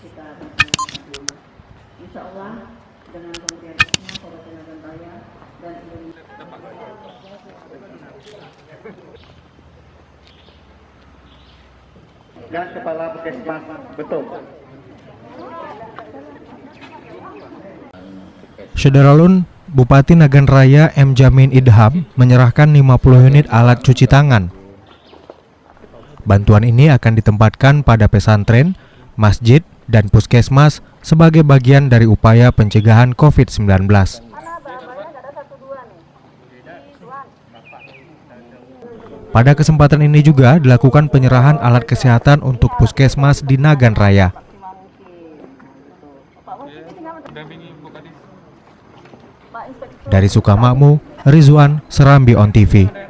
kita bersama. Insya Allah dengan Kementerian Kesehatan, Kabupaten Nagan Raya dan Indonesia. Dan Kepala Puskesmas betul. Syederalun, Bupati Nagan Raya M. Jamin Idham menyerahkan 50 unit alat cuci tangan. Bantuan ini akan ditempatkan pada pesantren, masjid, dan puskesmas sebagai bagian dari upaya pencegahan COVID-19. Pada kesempatan ini juga dilakukan penyerahan alat kesehatan untuk puskesmas di Nagan Raya. Dari Sukamakmur, Rizwan, Serambi On TV.